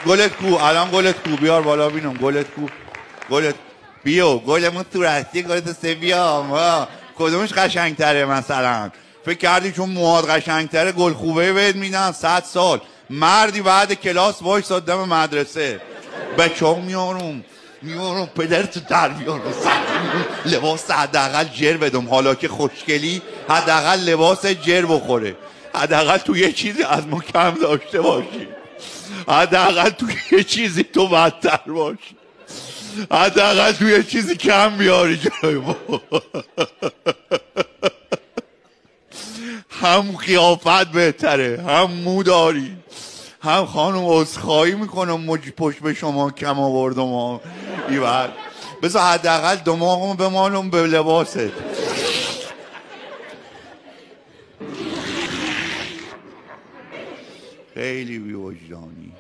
گلت کو الان گلت کو بیار بالا بینم گلت کو گلت بیو گلمون تو راستی گلت سه بیا کدومش قشنگتره مثلا فکر کردی چون موهات قشنگتره گل خوبه بهت میدن 100 سال مردی بعد کلاس وایس دم مدرسه بچه‌ها میارم پدرتو در بیارم لباس حداقل جر بدم حالا که خوشگلی حداقل لباس جر بخوره حداقل تو یه چیزی از ما کم داشته باشی حداقل تو یه چیزی تو بدتر باشی حداقل تو یه چیزی کم بیاری جای ما هم قیافت بهتره هم مو داری هم خانم عذرخواهی میکنم پشت به شما کم آوردم بذار حداقل دماغمو بمالم به لباست خیلی بی‌وجدانی